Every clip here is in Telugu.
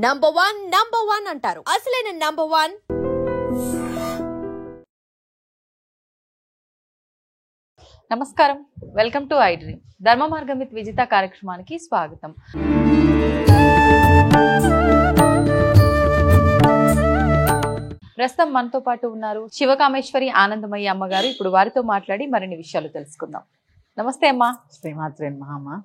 నంబర్ వన్ అంటారు. అసలైన నంబర్ వన్. నమస్కారం, వెల్కమ్ టు ఐ డ్రీమ్. ధర్మ మార్గం విత్ విజిత కార్యక్రమానికి స్వాగతం. ప్రస్తుతం మనతో పాటు ఉన్నారు శివకామేశ్వరి ఆనందమయ్య అమ్మగారు. ఇప్పుడు వారితో మాట్లాడి మరిన్ని విషయాలు తెలుసుకుందాం. నమస్తే అమ్మా. శ్రీమాత్రే మహమ్మ.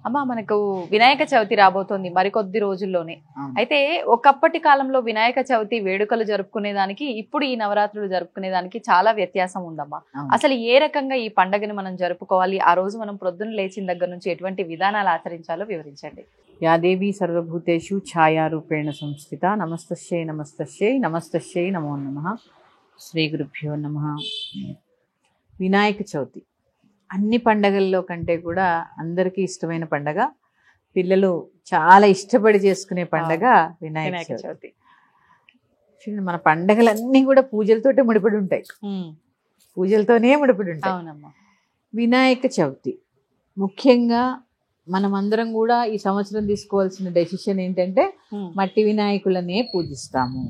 అమ్మ, మనకు వినాయక చవితి రాబోతోంది మరికొద్ది రోజుల్లోనే. అయితే ఒకప్పటి కాలంలో వినాయక చవితి వేడుకలు జరుపుకునే దానికి ఇప్పుడు ఈ నవరాత్రులు జరుపుకునే దానికి చాలా వ్యత్యాసం ఉందమ్మా. అసలు ఏ రకంగా ఈ పండుగని మనం జరుపుకోవాలి, ఆ రోజు మనం ప్రొద్దున లేచిన దగ్గర నుంచి ఎటువంటి విధానాలు ఆచరించాలో వివరించండి. యాదేవి సర్వభూతేషు ఛాయారూపేణ సంస్థిత. నమస్తస్యై నమస్తస్యై నమస్తస్యై నమో నమః. శ్రీ గురుభ్యో నమః. వినాయక చవితి అన్ని పండగల్లో కంటే కూడా అందరికీ ఇష్టమైన పండగ, పిల్లలు చాలా ఇష్టపడి చేసుకునే పండగ వినాయక చవితి. మన పండగలన్నీ కూడా పూజలతోటే ముడిపడి ఉంటాయి, పూజలతోనే ముడిపడి ఉంటాయి. అవునమ్మా. వినాయక చవితి ముఖ్యంగా మనమందరం కూడా ఈ సంవత్సరం తీసుకోవాల్సిన డెసిషన్ ఏంటంటే మట్టి వినాయకులనే పూజిస్తాము.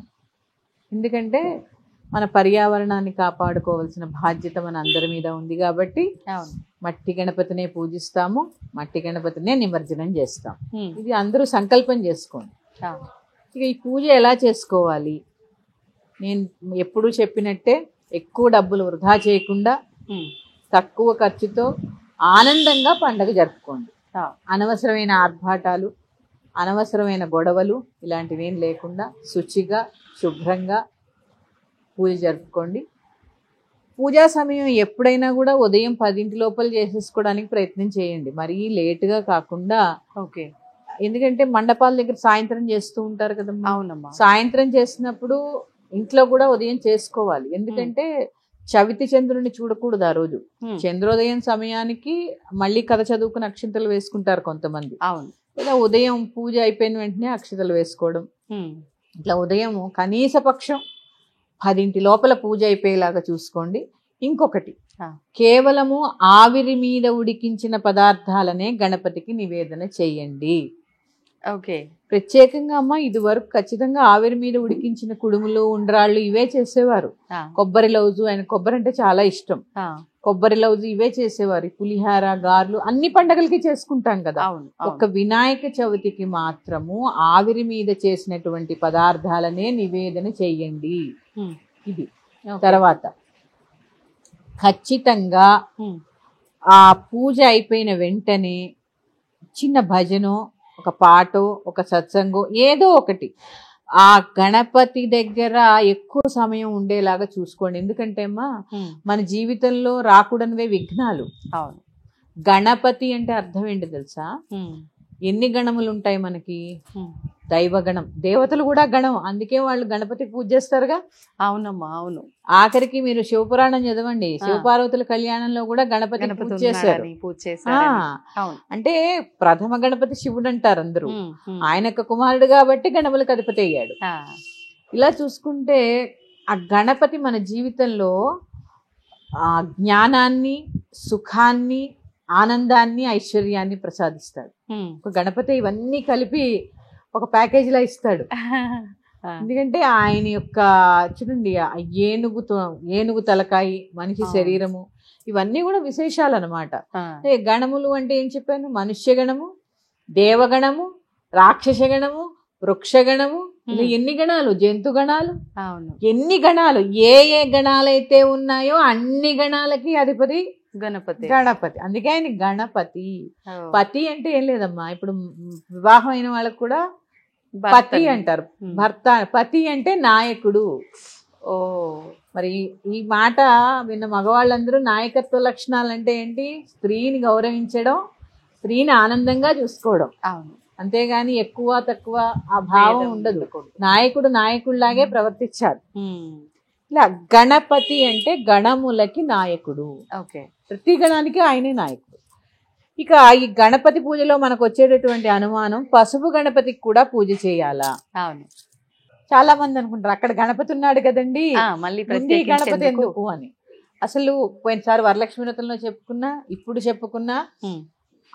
ఎందుకంటే మన పర్యావరణాన్ని కాపాడుకోవాల్సిన బాధ్యత మన అందరి మీద ఉంది కాబట్టి మట్టి గణపతినే పూజిస్తాము, మట్టి గణపతినే నిమజ్జనం చేస్తాం. ఇది అందరూ సంకల్పం చేసుకోండి. ఇక ఈ పూజ ఎలా చేసుకోవాలి, నేను ఎప్పుడూ చెప్పినట్టే ఎక్కువ డబ్బులు వృధా చేయకుండా తక్కువ ఖర్చుతో ఆనందంగా పండగ జరుపుకోండి. అనవసరమైన ఆర్భాటాలు, అనవసరమైన గొడవలు ఇలాంటివి ఏం లేకుండా శుచిగా శుభ్రంగా పూజ జరుపుకోండి. పూజా సమయం ఎప్పుడైనా కూడా ఉదయం 10 లోపల చేసేసుకోవడానికి ప్రయత్నం చేయండి, మరీ లేటుగా కాకుండా. ఓకే. ఎందుకంటే మండపాల దగ్గర సాయంత్రం చేస్తూ ఉంటారు కదమ్మా. అవునమ్మా. సాయంత్రం చేసినప్పుడు ఇంట్లో కూడా ఉదయం చేసుకోవాలి. ఎందుకంటే చవితి చంద్రుడిని చూడకూడదు ఆ రోజు. చంద్రోదయం సమయానికి మళ్ళీ కథ చదువుకుని అక్షింతలు వేసుకుంటారు కొంతమంది. అవును. ఇలా ఉదయం పూజ అయిపోయిన వెంటనే అక్షింతలు వేసుకోవడం. ఇట్లా ఉదయం కనీస పక్షం 10 లోపల పూజ అయిపోయేలాగా చూసుకోండి. ఇంకొకటి, కేవలము ఆవిరి మీద ఉడికించిన పదార్థాలనే గణపతికి నివేదన చేయండి. ఓకే. ప్రత్యేకంగా అమ్మ ఇది వరకు ఖచ్చితంగా ఆవిరి మీద ఉడికించిన కుడుములు, ఉండ్రాళ్ళు ఇవే చేసేవారు. కొబ్బరి లౌజు, ఆయన కొబ్బరి అంటే చాలా ఇష్టం, కొబ్బరి లౌజు ఇవే చేసేవారు. పులిహార, గార్లు అన్ని పండగలకి చేసుకుంటాం కదా. ఒక వినాయక చవితికి మాత్రము ఆవిరి మీద చేసినటువంటి పదార్థాలనే నివేదన చెయ్యండి. ఇది తర్వాత ఖచ్చితంగా ఆ పూజ అయిపోయిన వెంటనే చిన్న భజనో, ఒక పాటో, ఒక సత్సంగో ఏదో ఒకటి ఆ గణపతి దగ్గర ఎక్కువ సమయం ఉండేలాగా చూసుకోండి. ఎందుకంటే అమ్మా మన జీవితంలో రాకూడనివే విఘ్నాలు. అవును. గణపతి అంటే అర్థం ఏంటి తెలుసా? ఎన్ని గణములు ఉంటాయి మనకి? దైవగణం, దేవతలు కూడా గణం, అందుకే వాళ్ళు గణపతి పూజ చేస్తారుగా. అవునమ్మా. అవును. ఆఖరికి మీరు శివపురాణం చదవండి, శివపార్వతుల కళ్యాణంలో కూడా గణపతి పూజ చేశారు. అంటే ప్రథమ గణపతి శివుడు అంటారు అందరూ. ఆయనకు కుమారుడు కాబట్టి గణములకు అధిపతి అయ్యాడు. ఇలా చూసుకుంటే ఆ గణపతి మన జీవితంలో ఆ జ్ఞానాన్ని, సుఖాన్ని, ఆనందాన్ని, ఐశ్వర్యాన్ని ప్రసాదిస్తాడు. ఒక గణపతి ఇవన్నీ కలిపి ఒక ప్యాకేజీలా ఇస్తాడు. ఎందుకంటే ఆయన యొక్క చూడండి, ఏనుగు తలకాయి, మనిషి శరీరము, ఇవన్నీ కూడా విశేషాలు అనమాట. గణములు అంటే ఏం చెప్పాను? మనుష్య గణము, దేవగణము, రాక్షస గణము, వృక్షగణము, ఎన్ని గణాలు, జంతు గణాలు, ఎన్ని గణాలు, ఏ ఏ గణాలైతే ఉన్నాయో అన్ని గణాలకి అధిపతి గణపతి. అందుకే ఆయన గణపతి. పతి అంటే ఏం లేదమ్మా, ఇప్పుడు వివాహం అయిన వాళ్ళకు కూడా పతి అంటారు, భర్త. పతి అంటే నాయకుడు. ఓ మరి ఈ మాట విన్న మగవాళ్ళందరూ నాయకత్వ లక్షణాలు అంటే ఏంటి? స్త్రీని గౌరవించడం, స్త్రీని ఆనందంగా చూసుకోవడం. అవును. అంతేగాని ఎక్కువ తక్కువ ఆ భావం ఉండదు. నాయకుడు నాయకుడిలాగే ప్రవర్తించాలి. ఇలా గణపతి అంటే గణములకి నాయకుడు. ఓకే. ప్రతి గణానికి ఆయనే నాయకుడు. ఇక ఈ గణపతి పూజలో మనకు వచ్చేటటువంటి అనుమానం, పసుపు గణపతికి కూడా పూజ చేయాలా? అవును. చాలా మంది అనుకుంటారు అక్కడ గణపతి ఉన్నాడు కదండి, మళ్ళీ గణపతి ఎందుకు అని. అసలు పోయినసారి వరలక్ష్మి వ్రతంలో చెప్పుకున్నా, ఇప్పుడు చెప్పుకున్నా,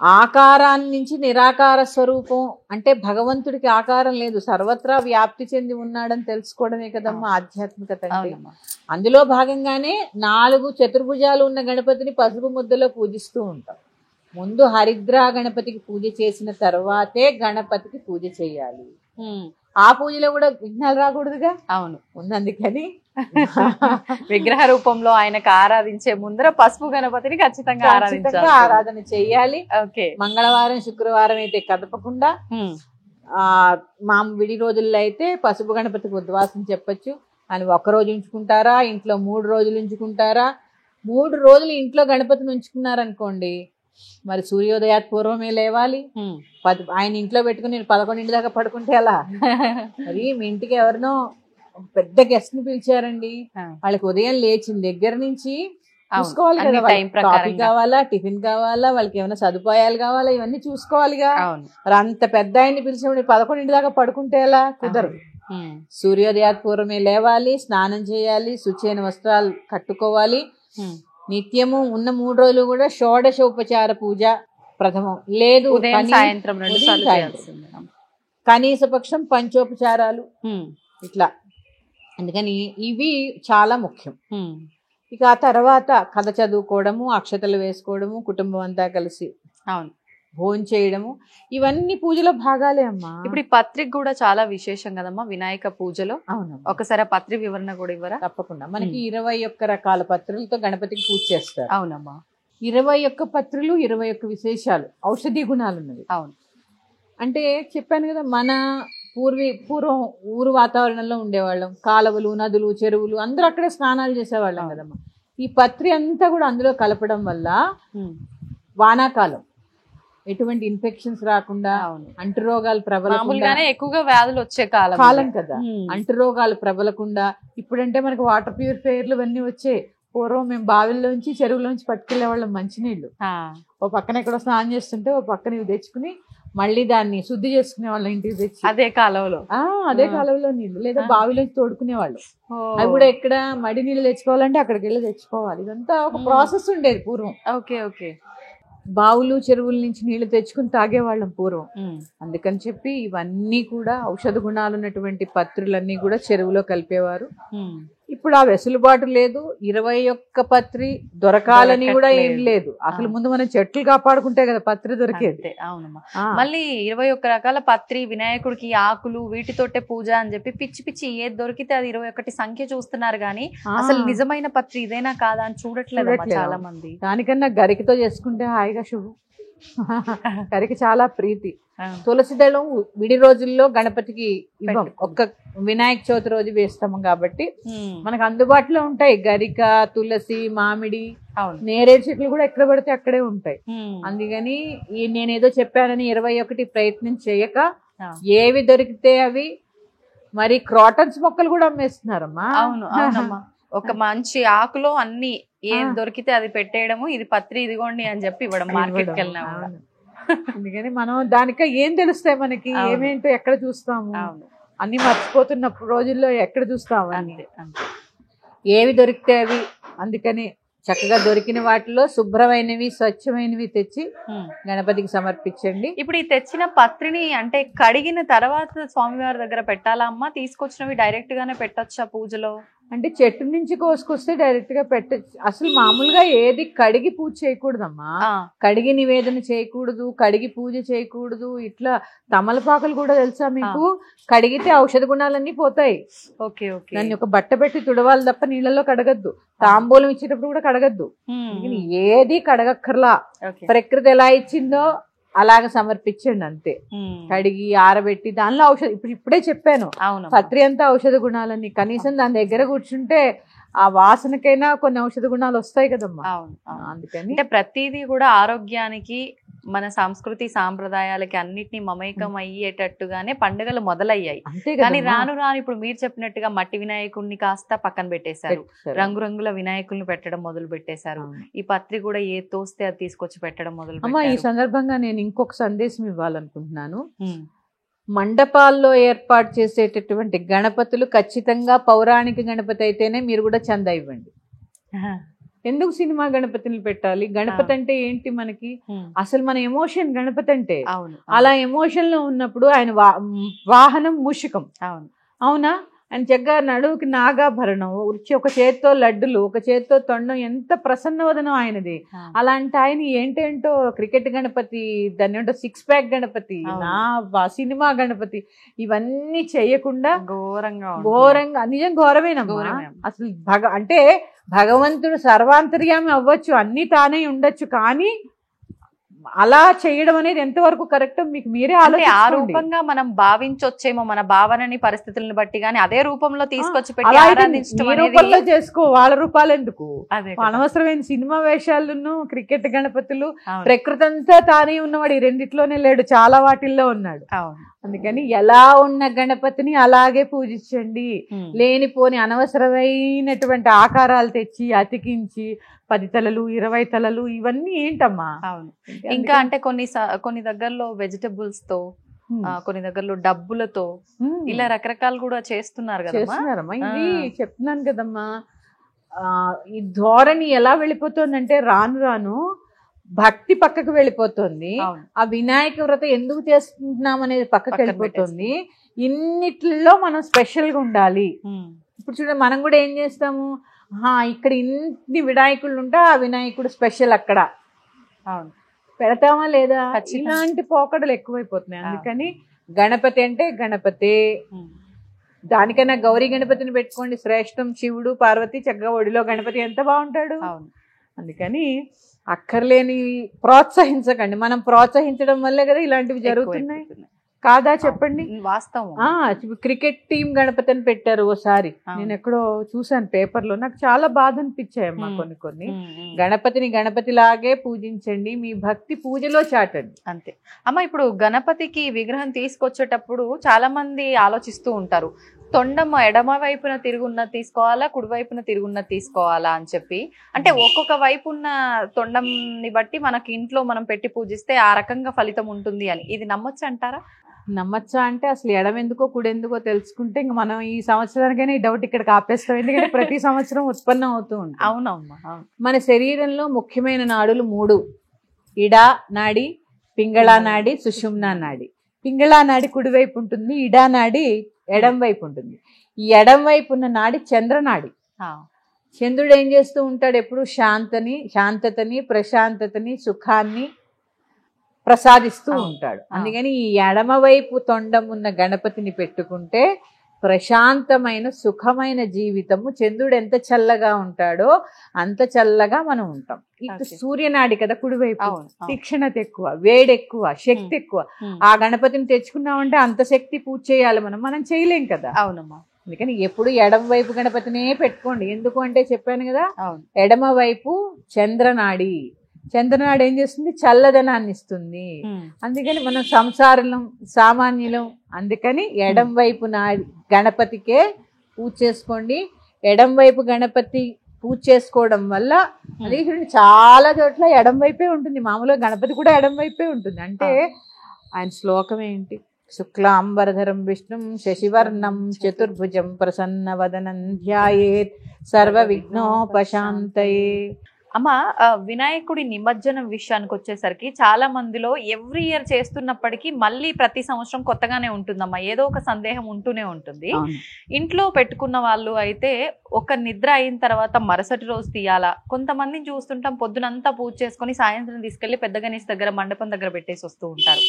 ఆకారాన్ని నుంచి నిరాకార స్వరూపం అంటే భగవంతుడికి ఆకారం లేదు, సర్వత్రా వ్యాప్తి చెంది ఉన్నాడని తెలుసుకోవడమే కదమ్మా ఆధ్యాత్మికత అంటే. అందులో భాగంగానే 4 చతుర్భుజాలు ఉన్న గణపతిని పసుపు ముద్దలో పూజిస్తూ ఉంటాం. ముందు హరిద్రా గణపతికి పూజ చేసిన తర్వాతే గణపతికి పూజ చేయాలి. ఆ పూజలో కూడా విఘ్నాలు రాకూడదుగా. అవును, ఉంది. అందుకని విగ్రహ రూపంలో ఆయనకు ఆరాధించే ముందర పసుపు గణపతిని ఖచ్చితంగా ఆరాధన చెయ్యాలి. మంగళవారం శుక్రవారం అయితే కదపకుండా, విడి రోజుల్లో అయితే పసుపు గణపతికి ఉద్వాసం చెప్పచ్చు. అని 1 రోజు ఉంచుకుంటారా, ఇంట్లో 3 రోజులు ఉంచుకుంటారా? 3 రోజులు ఇంట్లో గణపతిని ఉంచుకున్నారనుకోండి, మరి సూర్యోదయాత్ పూర్వమే లేవాలి. ఆయన ఇంట్లో పెట్టుకుని 11 దాకా పడుకుంటే ఎలా? మరి మీ ఇంటికి ఎవరినో పెద్ద గెస్ట్ ని పిలిచారండి, వాళ్ళకి ఉదయం లేచిన దగ్గర నుంచి చూసుకోవాలి కదా, కాఫీ కావాలా, టిఫిన్ కావాలా, వాళ్ళకి ఏమైనా సదుపాయాలు కావాలా, ఇవన్నీ చూసుకోవాలిగా. మరి అంత పెద్ద ఆయన్ని పిలిచినప్పుడు 11 దాకా పడుకుంటే ఎలా? కుదరదు. సూర్యోదయాత్ పూర్వమే లేవాలి, స్నానం చేయాలి, శుచైన వస్త్రాలు కట్టుకోవాలి. నిత్యము ఉన్న 3 రోజులు కూడా షోడశ ఉపచార పూజ ప్రథమం, లేదు సాయంత్రం కనీస పక్షం పంచోపచారాలు ఇట్లా. అందుకని ఇవి చాలా ముఖ్యం. ఇక ఆ తర్వాత కథ చదువుకోవడము, అక్షతలు వేసుకోవడము, కుటుంబం అంతా కలిసి భోజనం చేయడము, ఇవన్నీ పూజలో భాగాలే అమ్మా. ఇప్పుడు ఈ పత్రిక కూడా చాలా విశేషం కదమ్మా వినాయక పూజలో. అవును, ఒకసారి పత్రి వివరణ కూడా ఇవ్వరా? తప్పకుండా. మనకి 21 రకాల పత్రులతో గణపతికి పూజ చేస్తారు. అవునమ్మా. 21 పత్రులు, 21 విశేషాలు, ఔషధీ గుణాలు ఉన్నవి. అవును. అంటే చెప్పాను కదా, మన పూర్వం ఊరు వాతావరణంలో ఉండేవాళ్ళం. కాలువలు, నదులు, చెరువులు, అందరూ అక్కడే స్నానాలు చేసేవాళ్ళం కదమ్మా. ఈ పత్రి అంతా కూడా అందులో కలపడం వల్ల వానాకాలం ఎటువంటి ఇన్ఫెక్షన్స్ రాకుండా, అంటురోగాలు ప్రబలకుండా, ఎక్కువగా వ్యాధులు వచ్చే కాలం కదా, అంటురోగాలు ప్రబలకుండా. ఇప్పుడంటే మనకు వాటర్ ప్యూరిఫైయర్లు ఇవన్నీ వచ్చాయి. పూర్వం మేము బావిల్లోంచి చెరువులోంచి పట్టుకెళ్లే వాళ్ళం మంచినీళ్ళు. ఓ పక్కన ఎక్కడో స్నానం చేస్తుంటే ఓ పక్కన ఇవి తెచ్చుకుని మళ్ళీ దాన్ని శుద్ధి చేసుకునే వాళ్ళం ఇంటికి తెచ్చి. అదే కాలంలో నీళ్లు, లేదా బావిలోంచి తోడుకునే వాళ్ళు. అవి కూడా ఎక్కడ మడి నీళ్ళు తెచ్చుకోవాలంటే అక్కడికి వెళ్ళి తెచ్చుకోవాలి. ఇదంతా ఒక ప్రాసెస్ ఉండేది పూర్వం. బావులు చెరువుల నుంచి నీళ్లు తెచ్చుకుని తాగేవాళ్ళం పూర్వం. అందుకని చెప్పి ఇవన్నీ కూడా ఔషధ గుణాలు ఉన్నటువంటి పత్రులన్నీ కూడా చెరువులో కలిపేవారు. ఇప్పుడు ఆ వెసులుబాటు లేదు. 21 పత్రి దొరకాలని కూడా ఏం లేదు. అసలు ముందు మనం చెట్లు కాపాడుకుంటే కదా పత్రి దొరికేది. అవునమ్మా. మళ్ళీ 21 రకాల పత్రి, వినాయకుడికి ఆకులు, వీటితోటే పూజ అని చెప్పి పిచ్చి పిచ్చి ఏది దొరికితే అది 21 సంఖ్య చూస్తున్నారు గానీ అసలు నిజమైన పత్రి ఇదేనా కాదా అని చూడట్లేదు చాలా మంది. దానికన్నా గరికతో చేసుకుంటే హాయిగా శుభం. గరికి చాలా ప్రీతి. తులసి దళం విడి రోజుల్లో గణపతికి ఇవ్వం, ఒక్క వినాయక చవితి రోజు వేస్తాము కాబట్టి మనకు అందుబాటులో ఉంటాయి. గరిక, తులసి, మామిడి, నేరేడు చెట్లు కూడా ఎక్కడ పడితే అక్కడే ఉంటాయి. అందుకని నేనేదో చెప్పానని 21 ప్రయత్నం చేయక ఏవి దొరికితే అవి. మరి క్రాటన్స్ మొక్కలు కూడా అమ్మేస్తున్నారమ్మా. అవునమ్మా. ఒక మంచి ఆకులో అన్ని ఏం దొరికితే అది పెట్టేయడము, ఇది పత్రి ఇదిగోండి అని చెప్పి ఇవ్వడం మార్కెట్కి వెళ్ళినా. అందుకని మనం దానిక ఏం తెలుస్తాయి మనకి, ఏమేంటో ఎక్కడ చూస్తాము, అన్ని మర్చిపోతున్న రోజుల్లో ఎక్కడ చూస్తాము అన్ని. ఏవి దొరికితే అవి. అందుకని చక్కగా దొరికిన వాటిలో శుభ్రమైనవి, స్వచ్ఛమైనవి తెచ్చి గణపతికి సమర్పించండి. ఇప్పుడు ఈ తెచ్చిన పత్రిని అంటే కడిగిన తర్వాత స్వామివారి దగ్గర పెట్టాలా అమ్మా? తీసుకొచ్చినవి డైరెక్ట్ గానే పెట్టొచ్చా పూజలో? అంటే చెట్టు నుంచి కోసుకొస్తే డైరెక్ట్ గా పెట్టచ్చు. అసలు మామూలుగా ఏది కడిగి పూజ చేయకూడదమ్మా. కడిగి నివేదన చేయకూడదు, కడిగి పూజ చేయకూడదు. ఇట్లా తమలపాకులు కూడా తెలుసా మీకు? కడిగితే ఔషధ గుణాలన్నీ పోతాయి. దాన్ని ఒక బట్ట పెట్టి తుడవాలి తప్ప నీళ్ళలో కడగద్దు. తాంబూలం ఇచ్చేటప్పుడు కూడా కడగద్దు. ఏది కడగక్కర్లా. ప్రకృతి ఎలా ఇచ్చిందో అలాగ సమర్పించండి అంతే. కడిగి ఆరబెట్టి దానిలో ఔషధం, ఇప్పుడే చెప్పాను పత్రి అంతా ఔషధ గుణాలని. కనీసం దాని దగ్గర కూర్చుంటే ఆ వాసనకైనా కొన్ని ఔషధ గుణాలు వస్తాయి కదమ్మా. అందుకని అంటే ప్రతిదీ కూడా ఆరోగ్యానికి, మన సంస్కృతి సాంప్రదాయాలకి అన్నిటినీ మమేకం అయ్యేటట్టుగానే పండుగలు మొదలయ్యాయి. కానీ రాను రాను ఇప్పుడు మీరు చెప్పినట్టుగా మట్టి వినాయకుడిని కాస్త పక్కన పెట్టేశారు, రంగురంగుల వినాయకుల్ని పెట్టడం మొదలు పెట్టేశారు. ఈ పత్రి కూడా ఏ తోస్తే అది తీసుకొచ్చి పెట్టడం మొదలు పెట్టారు. ఈ సందర్భంగా నేను ఇంకొక సందేశం ఇవ్వాలనుకుంటున్నాను. మండపాల్లో ఏర్పాటు చేసేటటువంటి గణపతులు ఖచ్చితంగా పౌరాణిక గణపతి అయితేనే మీరు కూడా చందా ఇవ్వండి. ఎందుకు సినిమా గణపతిని పెట్టాలి? గణపతి అంటే ఏంటి మనకి? అసలు మన ఎమోషన్ గణపతి అంటే. అలా ఎమోషన్ లో ఉన్నప్పుడు ఆయన వాహనం మూషికం. అవునా? ఆయన చక్కగా నడువుకి నాగాభరణం, ఒక చేత్తో లడ్డులు, ఒక చేత్తో తొండం, ఎంత ప్రసన్నవదనం ఆయనది. అలాంటి ఆయన ఏంటేంటో క్రికెట్ గణపతి, దాన్ని ఏంటో 6 ప్యాక్ గణపతి, సినిమా గణపతి, ఇవన్నీ చేయకుండా ఘోరంగా, నిజం ఘోరమేనమ్మా. అసలు అంటే భగవంతుడు సర్వాంతర్యామి అవ్వచ్చు, అన్ని తానే ఉండొచ్చు, కానీ అలా చేయడం అనేది ఎంతవరకు కరెక్ట్ మీకు మీరే ఆలోచించండి. ఆ రూపంగా మనం భావించొచ్చేమో మన భావనని, పరిస్థితులను బట్టి, కానీ అదే రూపంలో తీసుకొచ్చి పెట్టి రూపంలో చేసుకో, వాళ్ళ రూపాలు ఎందుకు? అనవసరమైన సినిమా వేషాలను, క్రికెట్ గణపతులు, ప్రకృతి అంతా తానే ఉన్నవాడు. ఈ రెండిట్లోనే లేడు, చాలా వాటిల్లో ఉన్నాడు. అందుకని ఎలా ఉన్న గణపతిని అలాగే పూజించండి. లేనిపోని అనవసరమైనటువంటి ఆకారాలు తెచ్చి అతికించి 10 తలలు 20 తలలు ఇవన్నీ ఏంటమ్మా? ఇంకా అంటే కొన్ని దగ్గరలో వెజిటబుల్స్ తో, కొన్ని దగ్గరలో డబ్బులతో ఇలా రకరకాలు కూడా చేస్తున్నారు కదమ్మా. ఇది చెప్తున్నాను కదమ్మా, ఈ ధోరణి ఎలా వెళ్ళిపోతుందంటే రాను రాను భక్తి పక్కకు వెళ్ళిపోతుంది. ఆ వినాయక వ్రతం ఎందుకు చేసుకుంటున్నాం అనేది పక్కకు వెళ్ళిపోతుంది. ఇన్నిట్లో మనం స్పెషల్ గా ఉండాలి. ఇప్పుడు చూడండి, మనం కూడా ఏం చేస్తాము, ఇక్కడ ఇన్ని వినాయకుళ్ళు ఉంటే ఆ వినాయకుడు స్పెషల్ అక్కడ పెడతామా లేదా? ఇలాంటి పోకడలు ఎక్కువైపోతున్నాయి. అందుకని గణపతి అంటే గణపతే. దానికన్నా గౌరీ గణపతిని పెట్టుకోండి, శ్రేష్టం. శివుడు పార్వతి చక్కగా ఒడిలో గణపతి ఎంత బాగుంటాడు. అందుకని అక్కర్లేని ప్రోత్సహించకండి. మనం ప్రోత్సహించడం వల్లే కదా ఇలాంటివి జరుగుతున్నాయి, కాదా చెప్పండి? వాస్తవం. క్రికెట్ టీం గణపతిని పెట్టారు ఓసారి, నేను ఎక్కడో చూసాను పేపర్లో, నాకు చాలా బాధ అనిపించాయమ్మా. కొన్ని గణపతిని గణపతిలాగే పూజించండి, మీ భక్తి పూజలో చాటండి, అంతే అమ్మ. ఇప్పుడు గణపతికి విగ్రహం తీసుకొచ్చేటప్పుడు చాలా మంది ఆలోచిస్తూ ఉంటారు, తొండం ఎడమ వైపున తిరుగున్నది తీసుకోవాలా, కుడి వైపున తిరుగున్నది తీసుకోవాలా అని చెప్పి. అంటే ఒక్కొక్క వైపు ఉన్న తొండంని బట్టి మనకి ఇంట్లో మనం పెట్టి పూజిస్తే ఆ రకంగా ఫలితం ఉంటుంది అని, ఇది నమ్మొచ్చు అంటారా? నమ్మచ్చా అంటే అసలు ఎడమెందుకో కుడెందుకో తెలుసుకుంటే ఇంక మనం ఈ సంవత్సరానికైనా ఈ డౌట్ ఇక్కడ ఆపేస్తాం. ఎందుకంటే ప్రతి సంవత్సరం ఉత్పన్నం అవుతూ ఉంటుంది. అవునమ్మా. మన శరీరంలో ముఖ్యమైన నాడులు 3: ఇడా నాడి, పింగళా నాడి, సుషుమ్నా నాడి. పింగళా నాడి కుడివైపు ఉంటుంది, ఇడా నాడి ఎడం వైపు ఉంటుంది. ఈ ఎడం వైపు ఉన్న నాడి చంద్రనాడి. చంద్రుడు ఏం చేస్తూ ఉంటాడు? ఎప్పుడు శాంతతని, ప్రశాంతతని, సుఖాన్ని ప్రసాదిస్తూ ఉంటాడు. అందుకని ఈ ఎడమవైపు తొండం ఉన్న గణపతిని పెట్టుకుంటే ప్రశాంతమైన సుఖమైన జీవితము. చంద్రుడు ఎంత చల్లగా ఉంటాడో అంత చల్లగా మనం ఉంటాం. ఇటు సూర్యనాడి కదా కుడివైపు, తీక్షణత ఎక్కువ, వేడి ఎక్కువ, శక్తి ఎక్కువ. ఆ గణపతిని తెచ్చుకున్నామంటే అంత శక్తి పూజ చేయాలి, మనం చేయలేం కదా. అవునమ్మా. అందుకని ఎప్పుడు ఎడమ వైపు గణపతినే పెట్టుకోండి. ఎందుకు అంటే చెప్పాను కదా, ఎడమ వైపు చంద్రనాడి. చంద్రనాడు ఏం చేస్తుంది? చల్లదనాన్ని ఇస్తుంది. అందుకని మనం సంసారం సామాన్యులం. అందుకని ఎడం వైపు గణపతికే పూజ చేసుకోండి. ఎడం వైపు గణపతి పూజ చేసుకోవడం వల్ల అది చాలా చోట్ల ఎడం వైపే ఉంటుంది. మామూలుగా గణపతి కూడా ఎడం వైపే ఉంటుంది. అంటే ఆయన శ్లోకం ఏంటి? శుక్లాంబరధరం విష్ణుం శశివర్ణం చతుర్భుజం ప్రసన్నవదనం ధ్యాయేత్ సర్వ విఘ్నోపశాంతయే. అమ్మ, వినాయకుడి నిమజ్జనం విషయానికి వచ్చేసరికి చాలా మందిలో ఎవ్రీ ఇయర్ చేస్తున్నప్పటికీ మళ్ళీ ప్రతి సంవత్సరం కొత్తగానే ఉంటుందమ్మా, ఏదో ఒక సందేహం ఉంటూనే ఉంటుంది. ఇంట్లో పెట్టుకున్న వాళ్ళు అయితే ఒక నిద్ర అయిన తర్వాత మరుసటి రోజు తీయాలా? కొంతమందిని చూస్తుంటాం పొద్దునంతా పూజ చేసుకుని సాయంత్రం తీసుకెళ్లి పెద్ద గణేష్ దగ్గర మండపం దగ్గర పెట్టేసి వస్తూ ఉంటారు.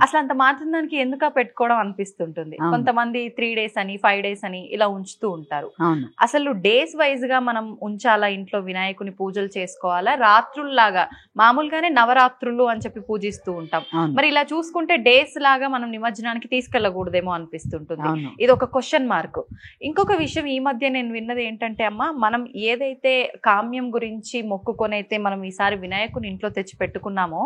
అసలు అంత మాత్రం దానికి ఎందుకు పెట్టుకోవడం అనిపిస్తుంటుంది. కొంతమంది 3 days అని 5 days అని ఇలా ఉంచుతూ ఉంటారు. అసలు డేస్ వైజ్ గా మనం ఉంచాలా ఇంట్లో వినాయకుని పూజలు చేసుకోవాలా? రాత్రుల్లాగా మామూలుగానే నవరాత్రులు అని చెప్పి పూజిస్తూ ఉంటాం, మరి ఇలా చూసుకుంటే డేస్ లాగా మనం నిమజ్జనానికి తీసుకెళ్లకూడదేమో అనిపిస్తుంటుంది. ఇది ఒక క్వశ్చన్ మార్క్. ఇంకొక విషయం ఈ మధ్య నేను విన్నది ఏంటంటే అమ్మ, మనం ఏదైతే కామ్యం గురించి మొక్కుకొని అయితే మనం ఈసారి వినాయకుని ఇంట్లో తెచ్చి పెట్టుకున్నామో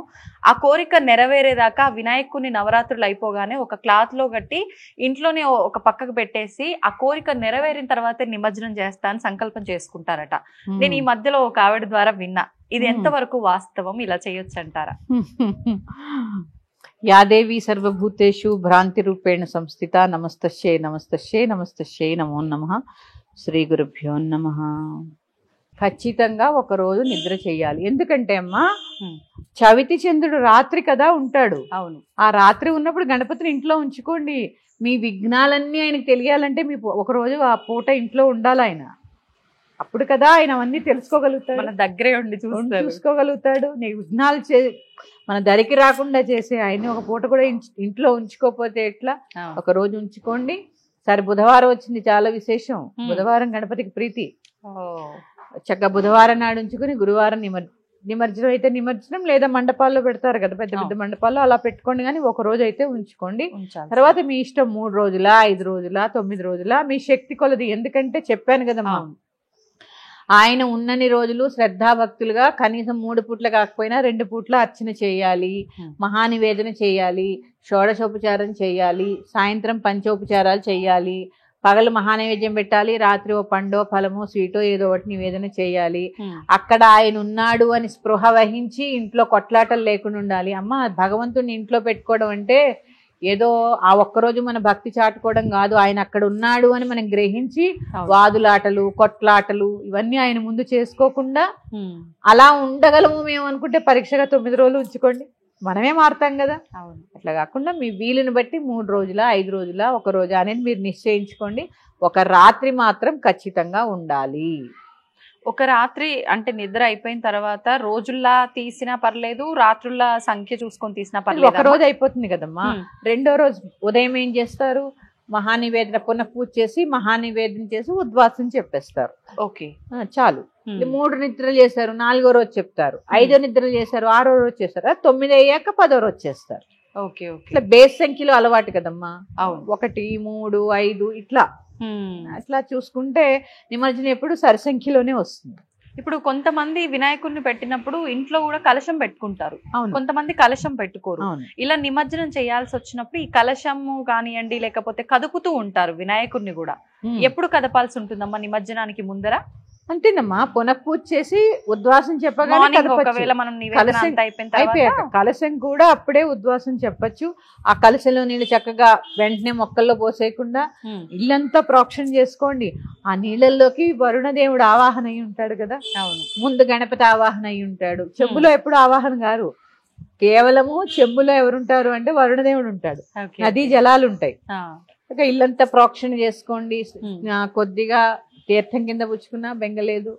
ఆ కోరిక నెరవేరేదాకా వినాయకుని నవరాత్రులు అయిపోగానే ఒక క్లాత్ లో కట్టి ఇంట్లోనే ఒక పక్కకు పెట్టేసి ఆ కోరిక నెరవేరిన తర్వాత నిమజ్జనం చేస్తా అని సంకల్పం చేసుకుంటారట. నేను ఈ మధ్యలో ఒక ఆవిడ ద్వారా విన్నా. ఇది ఎంతవరకు వాస్తవం? ఇలా చేయొచ్చు అంటారా? యాదేవి సర్వభూతేషు భ్రాంతి రూపేణ సంస్థిత. నమస్తస్యై నమస్తస్యై నమస్తస్యై నమో నమః. శ్రీ గురుభ్యో నమః. ఖచ్చితంగా ఒక రోజు నిద్ర చేయాలి. ఎందుకంటే అమ్మా చవితి చంద్రుడు రాత్రి కదా ఉంటాడు. అవును. ఆ రాత్రి ఉన్నప్పుడు గణపతిని ఇంట్లో ఉంచుకోండి. మీ విఘ్నాలన్నీ ఆయనకు తెలియాలంటే మీ ఒక రోజు ఆ పూట ఇంట్లో ఉండాలి ఆయన. అప్పుడు కదా ఆయన అవన్నీ తెలుసుకోగలుగుతాడు, మన దగ్గరే ఉండి చూసుకోగలుగుతాడు. నీ విఘ్నాలు మన దరికి రాకుండా చేసే ఆయన ఒక పూట కూడా ఇంట్లో ఉంచుకోకపోతే ఎట్లా? ఒక రోజు ఉంచుకోండి. సరే, బుధవారం వచ్చింది, చాలా విశేషం. బుధవారం గణపతికి ప్రీతి. చక్కగా బుధవారం నాడు ఉంచుకుని గురువారం నిమజ్జనం అయితే నిమజ్జనం, లేదా మండపాల్లో పెడతారు కదా పెద్ద పెద్ద మండపాల్లో, అలా పెట్టుకోండి. కానీ ఒక రోజు అయితే ఉంచుకోండి. తర్వాత మీ ఇష్టం 3 రోజులా 5 రోజులా 9 రోజులా మీ శక్తి కొలది. ఎందుకంటే చెప్పాను కదమ్మా, ఆయన ఉన్నన్ని రోజులు శ్రద్ధాభక్తులుగా కనీసం 3 పూట్ల కాకపోయినా 2 పూట్ల అర్చన చేయాలి, మహానివేదన చేయాలి, షోడశోపచారం చేయాలి, సాయంత్రం పంచోపచారాలు చేయాలి, పగలు మహానైవేద్యం పెట్టాలి, రాత్రి ఓ పండో ఫలమో స్వీటో ఏదో ఒకటి నివేదన చేయాలి. అక్కడ ఆయన ఉన్నాడు అని స్పృహ వహించి ఇంట్లో కొట్లాటలు లేకుండా ఉండాలి. అమ్మ, భగవంతుడిని ఇంట్లో పెట్టుకోవడం అంటే ఏదో ఆ ఒక్కరోజు మన భక్తి చాటుకోవడం కాదు. ఆయన అక్కడ ఉన్నాడు అని మనం గ్రహించి వాదులాటలు కొట్లాటలు ఇవన్నీ ఆయన ముందు చేసుకోకుండా అలా ఉండగలము మేము అనుకుంటే పరీక్షగా 9 రోజులు ఉంచుకోండి, మనమే మారుతాం కదా. అట్లా కాకుండా మీ వీలుని బట్టి 3 రోజుల 5 రోజుల 1 రోజు అనేది మీరు నిశ్చయించుకోండి. ఒక రాత్రి మాత్రం ఖచ్చితంగా ఉండాలి. ఒక రాత్రి అంటే నిద్ర అయిపోయిన తర్వాత రోజుల్లా తీసినా పర్లేదు, రాత్రుల సంఖ్య చూసుకొని తీసినా పర్లేదు. ఒక రోజు అయిపోతుంది కదమ్మా. రెండో రోజు ఉదయం ఏం చేస్తారు? మహానివేదన పునః పూజ చేసి మహానివేదన చేసి ఉద్వాసం చెప్పేస్తారు. ఓకే, చాలు. 3 నిద్రలు చేశారు, 4వ రోజు చెప్తారు. 5 నిద్రలు చేశారు, 6వ రోజు చేస్తారు. 9 అయ్యాక 10వ రోజు చేస్తారు. Okay okay. ఇట్లా బేస్ సంఖ్యలో అలవాటు కదమ్మా. 1 3 5 ఇట్లా అట్లా చూసుకుంటే నిమజ్జనం ఎప్పుడు సరి సంఖ్యలోనే వస్తుంది. ఇప్పుడు కొంతమంది వినాయకుడిని పెట్టినప్పుడు ఇంట్లో కూడా కలశం పెట్టుకుంటారు, కొంతమంది కలశం పెట్టుకోరు. ఇలా నిమజ్జనం చేయాల్సి వచ్చినప్పుడు ఈ కలశము కానివ్వండి లేకపోతే కదుపుతూ ఉంటారు వినాయకుడిని కూడా. ఎప్పుడు కదపాల్సి ఉంటుందమ్మా నిమజ్జనానికి ముందర? అంతేనమ్మా, పునఃపూజ చేసి ఉద్వాసం చెప్పగానే కలశం కూడా అప్పుడే ఉద్వాసం చెప్పచ్చు. ఆ కలశంలో నీళ్ళు చక్కగా వెంటనే మొక్కల్లో పోసేయకుండా ఇల్లంతా ప్రోక్షణ చేసుకోండి. ఆ నీళ్ళల్లోకి వరుణదేవుడు ఆవాహన అయి ఉంటాడు కదా. ముందు గణపతి ఆవాహన అయి ఉంటాడు. చెంబులో ఎప్పుడు ఆవాహన గారు, కేవలము చెంబులో ఎవరుంటారు అంటే వరుణదేవుడు ఉంటాడు. నదీ జలాలు ఉంటాయి. ఇల్లంతా ప్రోక్షణ చేసుకోండి. కొద్దిగా తీర్థం కింద పుచ్చుకున్నా బెంగలేదు.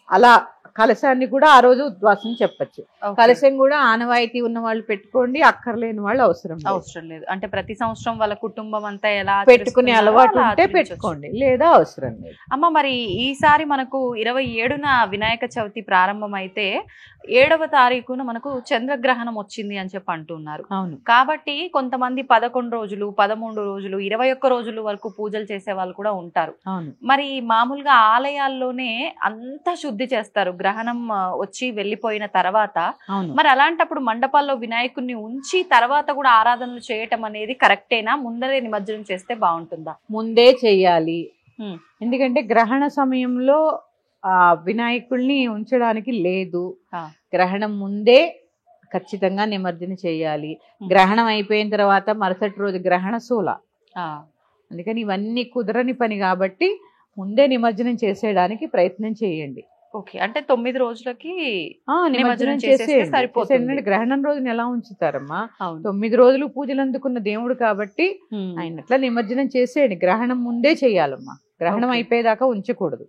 అలా కలశాన్ని కూడా ఆ రోజు ఉద్వాసం చెప్పచ్చు. కలశం కూడా ఆనవాయితీ ఉన్న వాళ్ళు పెట్టుకోండి, అక్కర్లేని వాళ్ళు అవసరం లేదు. అంటే ప్రతి సంవత్సరం వాళ్ళ కుటుంబం అంతా ఎలా పెట్టుకునే అలవాటు ఉంటే పెట్టుకోండి, లేదా అవసరం లేదు. అమ్మ, మరి ఈసారి మనకు 27న వినాయక చవితి ప్రారంభం అయితే 7వ తారీఖున మనకు చంద్రగ్రహణం వచ్చింది అని చెప్పి అంటున్నారు. అవును. కాబట్టి కొంతమంది 11 రోజులు 13 రోజులు 21 రోజుల వరకు పూజలు చేసే వాళ్ళు కూడా ఉంటారు. మరి మామూలుగా ఆలయాల్లోనే అంతా శుద్ధి చేస్తారు గ్రహణం వచ్చి వెళ్ళిపోయిన తర్వాత. మరి అలాంటప్పుడు మండపాల్లో వినాయకుడిని ఉంచి తర్వాత కూడా ఆరాధనలు చేయటం అనేది కరెక్టేనా? ముందరే నిమజ్జనం చేస్తే బాగుంటుందా? ముందే చెయ్యాలి. ఎందుకంటే గ్రహణ సమయంలో వినాయకుడిని ఉంచడానికి లేదు. గ్రహణం ముందే ఖచ్చితంగా నిమజ్జనం చేయాలి. గ్రహణం అయిపోయిన తర్వాత మరుసటి రోజు గ్రహణ శూల. అందుకని ఇవన్నీ కుదరని పని కాబట్టి ముందే నిమజ్జనం చేసేయడానికి ప్రయత్నం చేయండి. ఓకే, అంటే 9 రోజులకి నిమజ్జనం చేసేస్తే సరిపోతుంది. గ్రహణం రోజున ఎలా ఉంచుతారమ్మా? 9 రోజులు పూజలు అందుకున్న దేవుడు కాబట్టి ఆయన అట్లా నిమజ్జనం చేసేయండి. గ్రహణం ముందే చెయ్యాలమ్మా. గ్రహణం అయిపోయేదాకా ఉంచకూడదు,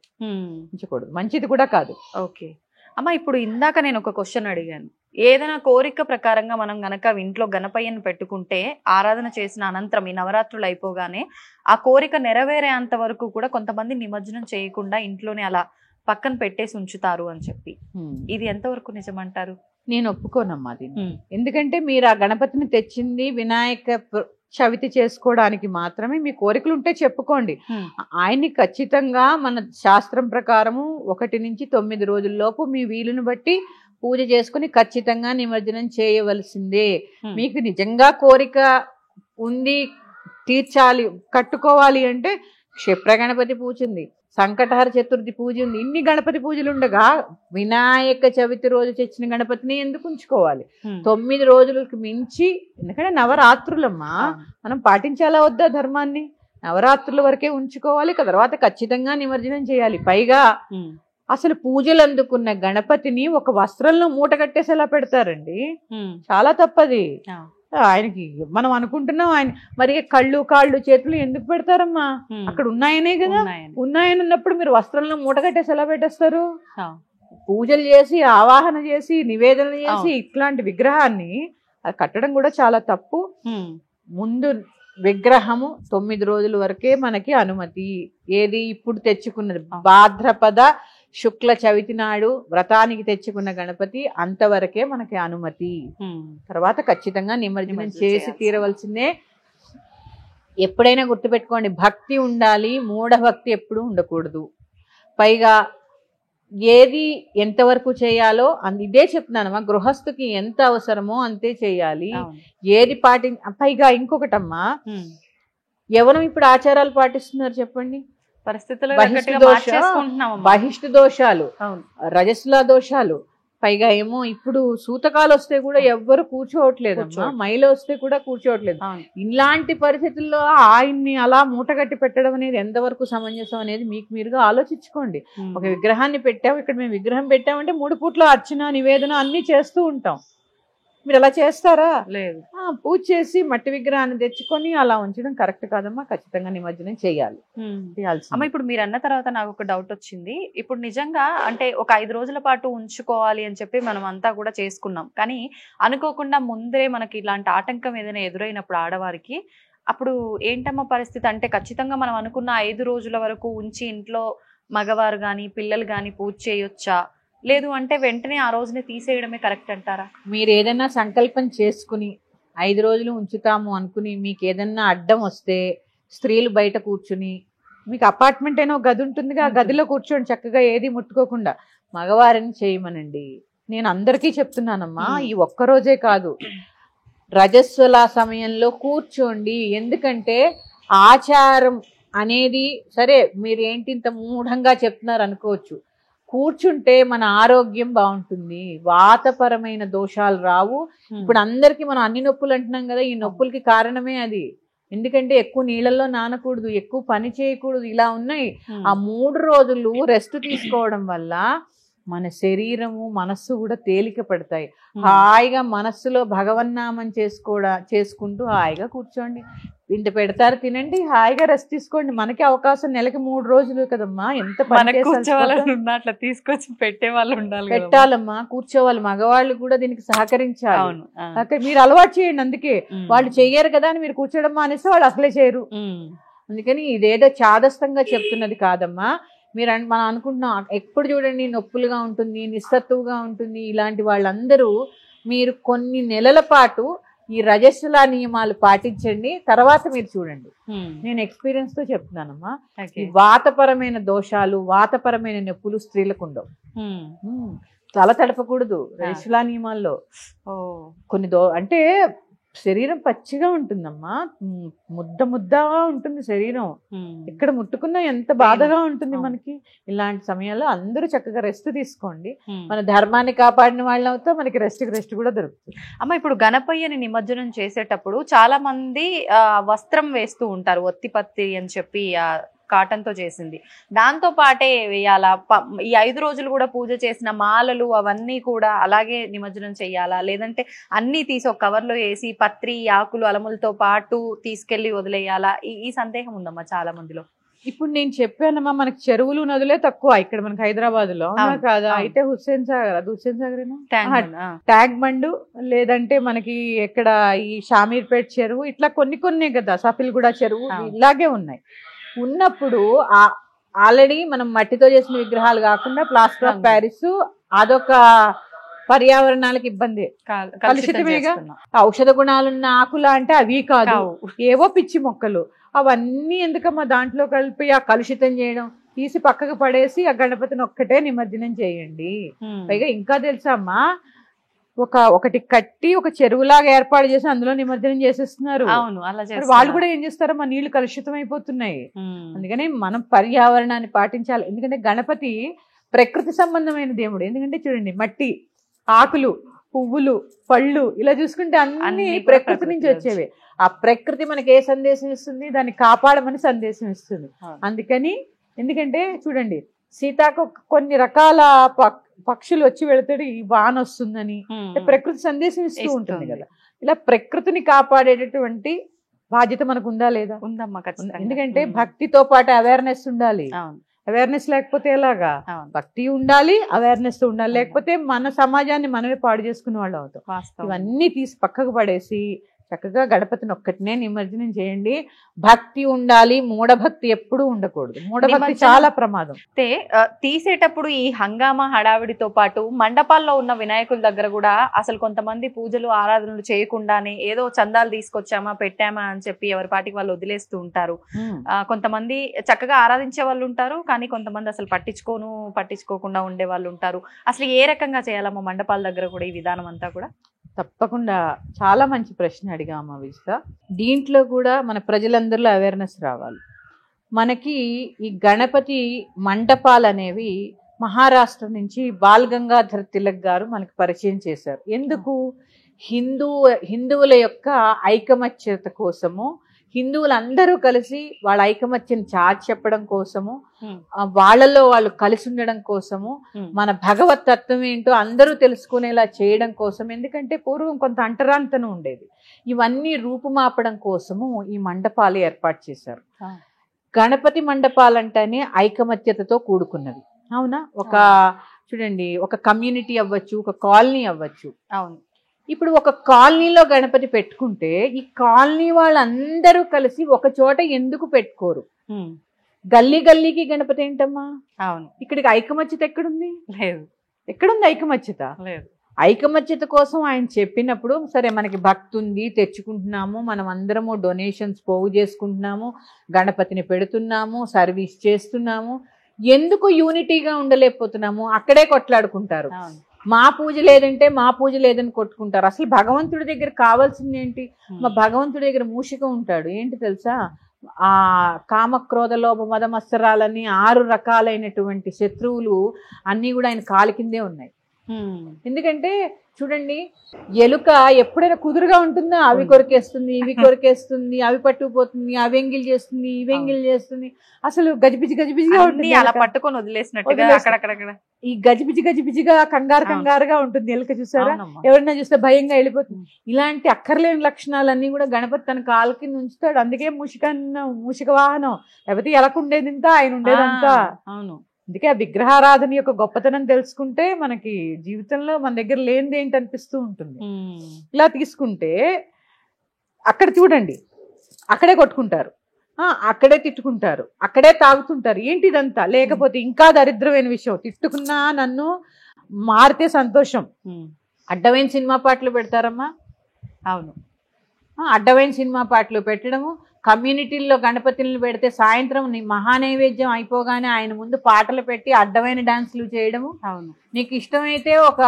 మంచిది కూడా కాదు. ఓకే అమ్మ, ఇప్పుడు ఇందాక నేను ఒక క్వశ్చన్ అడిగాను. ఏదైనా కోరిక ప్రకారంగా మనం గనక ఇంట్లో గణపయ్యను పెట్టుకుంటే ఆరాధన చేసిన అనంతరం ఈ నవరాత్రులు అయిపోగానే ఆ కోరిక నెరవేరేంత వరకు కూడా కొంతమంది నిమజ్జనం చేయకుండా ఇంట్లోనే అలా పక్కన పెట్టేసి ఉంచుతారు అని చెప్పి, ఇది ఎంతవరకు నిజమంటారు? నేను ఒప్పుకోనమ్మా దీన్ని. ఎందుకంటే మీరు ఆ గణపతిని తెచ్చింది వినాయక చవితి చేసుకోవడానికి మాత్రమే. మీ కోరికలు ఉంటే చెప్పుకోండి. ఆయన్ని ఖచ్చితంగా మన శాస్త్రం ప్రకారము 1 నుంచి 9 రోజుల్లోపు మీ వీలుని బట్టి పూజ చేసుకుని ఖచ్చితంగా నిమజ్జనం చేయవలసిందే. మీకు నిజంగా కోరిక ఉంది, తీర్చాలి, కట్టుకోవాలి అంటే క్షిప్ర గణపతి పూజ ఉంది, సంకటహర చతుర్థి పూజ ఉంది. ఇన్ని గణపతి పూజలు ఉండగా వినాయక చవితి రోజు తెచ్చిన గణపతిని ఎందుకు ఉంచుకోవాలి? 9 రోజులకు మించి, ఎందుకంటే నవరాత్రులమ్మా, మనం పాటించాలా వద్దా ధర్మాన్ని? నవరాత్రుల వరకే ఉంచుకోవాలి, తర్వాత ఖచ్చితంగా నిమజ్జనం చేయాలి. పైగా అసలు పూజలు అందుకున్న గణపతిని ఒక వస్త్రంలో మూట కట్టేసి ఎలా పెడతారండి? చాలా తప్పది. ఆయనకి మనం అనుకుంటున్నాం ఆయన మరి కళ్ళు కాళ్ళు చేతులు ఎందుకు పెడతారమ్మా? అక్కడ ఉన్నాయనే కదా. ఉన్నాయని ఉన్నప్పుడు మీరు వస్త్రంలో మూట కట్టేసి ఎలా పెట్టేస్తారు? పూజలు చేసి ఆవాహన చేసి నివేదన చేసి ఇట్లాంటి విగ్రహాన్ని కట్టడం కూడా చాలా తప్పు. ముందు విగ్రహము 9 రోజుల వరకే మనకి అనుమతి. ఏది ఇప్పుడు తెచ్చుకున్నది భాద్రపద శుక్ల చవితి నాడు వ్రతానికి తెచ్చుకున్న గణపతి అంతవరకే మనకి అనుమతి. తర్వాత ఖచ్చితంగా నిమజ్జనం చేసి తీరవలసిందే. ఎప్పుడైనా గుర్తుపెట్టుకోండి, భక్తి ఉండాలి, మూఢ భక్తి ఎప్పుడూ ఉండకూడదు. పైగా ఏది ఎంతవరకు చేయాలో ఇదే చెప్తున్నానమ్మా, గృహస్థుకి ఎంత అవసరమో అంతే చేయాలి. ఏది పైగా ఇంకొకటమ్మా, ఎవరు ఇప్పుడు ఆచారాలు పాటిస్తున్నారు చెప్పండి? పరిస్థితులు బహిష్టు దోషాలు, రజస్సుల దోషాలు, పైగా ఏమో ఇప్పుడు సూతకాలు వస్తే కూడా ఎవ్వరు కూర్చోవట్లేదు, మైలు వస్తే కూడా కూర్చోవట్లేదు. ఇలాంటి పరిస్థితుల్లో ఆయన్ని అలా మూటగట్టి పెట్టడం అనేది ఎంతవరకు సమంజసం అనేది మీకు మీరుగా ఆలోచించుకోండి. ఒక విగ్రహాన్ని పెట్టాము, ఇక్కడ మేము విగ్రహం పెట్టామంటే 3 పూట్ల అర్చన నివేదన అన్ని చేస్తూ ఉంటాం. మీరు అలా చేస్తారా? లేదు. పూజ చేసి మట్టి విగ్రహాన్ని తెచ్చుకొని అలా ఉంచడం కరెక్ట్ కాదమ్మా. ఖచ్చితంగా నిమజ్జనం చేయాలి. అమ్మ, ఇప్పుడు మీరు అన్న తర్వాత నాకు ఒక డౌట్ వచ్చింది. ఇప్పుడు నిజంగా అంటే ఒక 5 రోజుల పాటు ఉంచుకోవాలి అని చెప్పి మనం అంతా కూడా చేసుకున్నాం, కానీ అనుకోకుండా ముందే మనకి ఇలాంటి ఆటంకం ఏదైనా ఎదురైనప్పుడు ఆడవారికి అప్పుడు ఏంటమ్మా పరిస్థితి? అంటే ఖచ్చితంగా మనం అనుకున్న 5 రోజుల వరకు ఉంచి ఇంట్లో మగవారు గాని పిల్లలు గాని పూజ చేయొచ్చా, లేదు అంటే వెంటనే ఆ రోజునే తీసేయడమే కరెక్ట్ అంటారా? మీరు ఏదైనా సంకల్పం చేసుకుని 5 రోజులు ఉంచుతాము అనుకుని మీకు ఏదన్నా అడ్డం వస్తే స్త్రీలు బయట కూర్చుని, మీకు అపార్ట్మెంట్ అయినా గది ఉంటుందిగా, ఆ గదిలో కూర్చోండి చక్కగా, ఏది ముట్టుకోకుండా. మగవారిని చేయమనండి. నేను అందరికీ చెప్తున్నానమ్మా, ఈ ఒక్కరోజే కాదు, రజస్వల సమయంలో కూర్చోండి. ఎందుకంటే ఆచారం అనేది సరే మీరు ఏంటి ఇంత మూఢంగా చెప్తున్నారు అనుకోవచ్చు, కూర్చుంటే మన ఆరోగ్యం బాగుంటుంది, వాతపరమైన దోషాలు రావు. ఇప్పుడు అందరికి మనం అన్ని నొప్పులు అంటున్నాం కదా, ఈ నొప్పులకి కారణమే అది. ఎందుకంటే ఎక్కువ నీళ్ళల్లో నానకూడదు, ఎక్కువ పని చేయకూడదు, ఇలా ఉన్నాయి. ఆ 3 రోజులు రెస్ట్ తీసుకోవడం వల్ల మన శరీరము మనస్సు కూడా తేలిక పడతాయి. హాయిగా మనస్సులో భగవన్నామం చేసుకుంటూ హాయిగా కూర్చోండి. ఇంత పెడతారు, తినండి, హాయిగా రెస్ట్ తీసుకోండి. మనకి అవకాశం నెలకి 3 రోజులు కదమ్మా. ఎంత అట్లా తీసుకొచ్చి పెట్టే వాళ్ళు ఉండాలి, పెట్టాలమ్మా, కూర్చోవాలి. మగవాళ్ళు కూడా దీనికి సహకరించాలి. మీరు అలవాటు చేయండి. అందుకే వాళ్ళు చెయ్యరు కదా అని మీరు కూర్చోడం మానేస్తే వాళ్ళు అసలే చేయరు. అందుకని ఇదేదో చాదస్తంగా చెప్తున్నది కాదమ్మా. మనం అనుకుంటున్నాం ఎప్పుడు చూడండి నొప్పులుగా ఉంటుంది, నిస్సత్తువుగా ఉంటుంది. ఇలాంటి వాళ్ళందరూ మీరు కొన్ని నెలల పాటు ఈ రజస్సుల నియమాలు పాటించండి, తర్వాత మీరు చూడండి. నేను ఎక్స్పీరియన్స్ తో చెప్తున్నానమ్మా. ఈ వాతపరమైన దోషాలు, వాతపరమైన నొప్పులు స్త్రీలకు ఉండవు. తల తడపకూడదు రజస్సుల నియమాల్లో. కొన్ని అంటే శరీరం పచ్చిగా ఉంటుందమ్మా, ముద్దగా ఉంటుంది శరీరం, ఇక్కడ ముట్టుకున్నా ఎంత బాధగా ఉంటుంది మనకి. ఇలాంటి సమయంలో అందరూ చక్కగా రెస్ట్ తీసుకోండి. మన ధర్మాన్ని కాపాడిన వాళ్ళు అవుతా, మనకి రెస్ట్ కూడా దొరుకుతుంది. అమ్మ, ఇప్పుడు గణపయ్యని నిమజ్జనం చేసేటప్పుడు చాలా మంది వస్త్రం వేస్తూ ఉంటారు, ఒత్తిపత్తి అని చెప్పి కాటన్ తో చేసింది, దాంతో పాటే వేయాలా? ఈ 5 రోజులు కూడా పూజ చేసిన మాలలు అవన్నీ కూడా అలాగే నిమజ్జనం చెయ్యాలా, లేదంటే అన్ని తీసి ఒక కవర్ లో వేసి పత్రి ఆకులు అలములతో పాటు తీసుకెళ్లి వదిలేయాలా? ఈ సందేహం ఉందమ్మా చాలా మందిలో. ఇప్పుడు నేను చెప్పానమ్మా, మనకి చెరువులు నదులే తక్కువ ఇక్కడ మనకి హైదరాబాద్ లో కాదా. అయితే హుస్సేన్ సాగర్ ట్యాంక్ బండ్, లేదంటే మనకి ఎక్కడ ఈ షామీర్పేట్ చెరువు, ఇట్లా కొన్ని కదా, సఫిల్గూడ చెరువు, ఇలాగే ఉన్నాయి. ఉన్నప్పుడు ఆల్రెడీ మనం మట్టితో చేసిన విగ్రహాలు కాకుండా ప్లాస్టర్ ఆఫ్ ప్యారిస్, అదొక పర్యావరణానికి ఇబ్బంది, కలుషితమేగా. ఔషధ గుణాలున్న ఆకులా అంటే అవి కాదు, ఏవో పిచ్చి మొక్కలు. అవన్నీ ఎందుకమ్మా దాంట్లో కలిపి ఆ కలుషితం చేయడం? తీసి పక్కకు పడేసి ఆ గణపతిని ఒక్కటే నిమజ్జనం చేయండి. పైగా ఇంకా తెలుసా అమ్మా, ఒకటి కట్టి ఒక చెరువులాగా ఏర్పాటు చేసి అందులో నిమజ్జనం చేసేస్తున్నారు. వాళ్ళు కూడా ఏం చేస్తారో మా నీళ్లు కలుషితం అయిపోతున్నాయి. అందుకని మనం పర్యావరణాన్ని పాటించాలి. ఎందుకంటే గణపతి ప్రకృతి సంబంధమైన దేవుడు. ఎందుకంటే చూడండి, మట్టి, ఆకులు, పువ్వులు, పళ్ళు, ఇలా చూసుకుంటే అన్ని ప్రకృతి నుంచి వచ్చేవి. ఆ ప్రకృతి మనకి ఏ సందేశం ఇస్తుంది? దాన్ని కాపాడమని సందేశం ఇస్తుంది. అందుకని ఎందుకంటే చూడండి, సీతాకు కొన్ని రకాల పక్షులు వచ్చి వెళతాడు ఈ వాన వస్తుందని, ప్రకృతి సందేశం ఇస్తూ ఉంటుంది కదా. ఇలా ప్రకృతిని కాపాడేటటువంటి బాధ్యత మనకు ఉందా లేదా? ఉందమ్మా, ఎందుకంటే భక్తితో పాటు అవేర్నెస్ ఉండాలి. అవేర్నెస్ లేకపోతే ఎలాగా? భక్తి ఉండాలి, అవేర్నెస్ ఉండాలి, లేకపోతే మన సమాజాన్ని మనమే పాడు చేసుకునే వాళ్ళు అవుతాం. ఇవన్నీ తీసి పక్కకు పడేసి చక్కగా గణపతిని ఒక్కటినే నిమజ్జనం చేయండి. భక్తి ఉండాలి, మూఢభక్తి ఎప్పుడు ఉండకూడదు. మూఢభక్తి చాలా ప్రమాదం. తీసేటప్పుడు ఈ హంగామా హడావిడితో పాటు మండపాల్లో ఉన్న వినాయకుల దగ్గర కూడా అసలు కొంతమంది పూజలు ఆరాధనలు చేయకుండానే ఏదో చందాలు తీసుకొచ్చామా పెట్టామా అని చెప్పి ఎవరి పాటికి వాళ్ళు వదిలేస్తూ ఉంటారు. కొంతమంది చక్కగా ఆరాధించే వాళ్ళు ఉంటారు, కానీ కొంతమంది అసలు పట్టించుకోకుండా ఉండే వాళ్ళు ఉంటారు. అసలు ఏ రకంగా చేయాలమ్మా మండపాల దగ్గర కూడా ఈ విధానం అంతా కూడా? తప్పకుండా చాలా మంచి ప్రశ్న అడిగామా విజిత. దీంట్లో కూడా మన ప్రజలందరిలో అవేర్నెస్ రావాలి. మనకి ఈ గణపతి మండపాలు అనేవి మహారాష్ట్ర నుంచి బాల్ గంగాధర్ తిలక్ గారు మనకి పరిచయం చేశారు. ఎందుకు? హిందువుల యొక్క ఐకమత్యత కోసము, హిందువులందరూ కలిసి వాళ్ళ ఐకమత్యం చాటి చెప్పడం కోసము, వాళ్ళలో వాళ్ళు కలిసి ఉండడం కోసము, మన భగవత్ తత్వం ఏంటో అందరూ తెలుసుకునేలా చేయడం కోసం. ఎందుకంటే పూర్వం కొంత అంటరాంతనం ఉండేది. ఇవన్నీ రూపుమాపడం కోసము ఈ మండపాలు ఏర్పాటు చేశారు. గణపతి మండపాలంటేనే ఐకమత్యతతో కూడుకున్నది. అవునా? చూడండి, ఒక కమ్యూనిటీ అవ్వచ్చు, ఒక కాలనీ అవ్వచ్చు. అవును. ఇప్పుడు ఒక కాలనీలో గణపతి పెట్టుకుంటే ఈ కాలనీ వాళ్ళందరూ కలిసి ఒక చోట ఎందుకు పెట్టుకోరు? గల్లీ గణపతి ఏంటమ్మా? అవును. ఇక్కడికి ఐకమత్యత ఎక్కడుంది? లేదు. ఎక్కడుంది ఐకమత్యత? లేదు. ఐకమత్యత కోసం ఆయన చెప్పినప్పుడు సరే మనకి భక్తి ఉంది, తెచ్చుకుంటున్నాము, మనం అందరము డొనేషన్స్ పోగు చేసుకుంటున్నాము, గణపతిని పెడుతున్నాము, సర్వీస్ చేస్తున్నాము, ఎందుకు యూనిటీగా ఉండలేకపోతున్నాము? అక్కడే కొట్లాడుకుంటారు. మా పూజ లేదని కొట్టుకుంటారు. అసలు భగవంతుడి దగ్గర కావాల్సింది ఏంటి? మా భగవంతుడి దగ్గర మూషిక ఉంటాడు. ఏంటి తెలుసా? ఆ కామక్రోధ లోభ మద మత్సరాలని 6 రకాలైనటువంటి శత్రువులు అన్నీ కూడా ఆయన కాలి కిందే ఉన్నాయి. ఎందుకంటే చూడండి, ఎలుక ఎప్పుడైనా కుదురుగా ఉంటుందా? అవి కొరికేస్తుంది, ఇవి కొరికేస్తుంది, అవి పట్టుకుపోతుంది, అవి ఎంగిల్ చేస్తుంది, ఇవి ఎంగిల్ చేస్తుంది. అసలు గజిబిజిగా ఉంటుంది. అలా పట్టుకొని వదిలేసినట్టుగా అక్కడక్కడ ఈ గజిబిజిగా కంగారుగా ఉంటుంది ఎలుక. చూసారా? ఎవరైనా చూస్తే భయంగా వెళ్ళిపోతుంది. ఇలాంటి అక్కర్లేని లక్షణాలన్నీ కూడా గణపతి తన కాలు కింద ఉంచుతాడు. అందుకే మూషిక వాహనం, లేకపోతే ఎలకుండేది ఇంత, ఆయన ఉండేదంతా. అవును. అందుకే ఆ విగ్రహారాధన యొక్క గొప్పతనం తెలుసుకుంటే మనకి జీవితంలో మన దగ్గర లేనిది ఏంటి అనిపిస్తూ ఉంటుంది. ఇలా తీసుకుంటే అక్కడ చూడండి, అక్కడే కొట్టుకుంటారు, అక్కడే తిట్టుకుంటారు, అక్కడే తాగుతుంటారు. ఏంటి ఇదంతా? లేకపోతే ఇంకా దరిద్రమైన విషయం, తిట్టుకున్నా నన్ను మారితే సంతోషం. అడ్డమైన సినిమా పాటలు పెడతారమ్మా. అవును. అడ్డమైన సినిమా పాటలు పెట్టడము, కమ్యూనిటీల్లో గణపతిని పెడితే సాయంత్రం మహానైవేద్యం అయిపోగానే ఆయన ముందు పాటలు పెట్టి అడ్డమైన డాన్సులు చేయడము. అవును. నీకు ఇష్టమైతే ఒక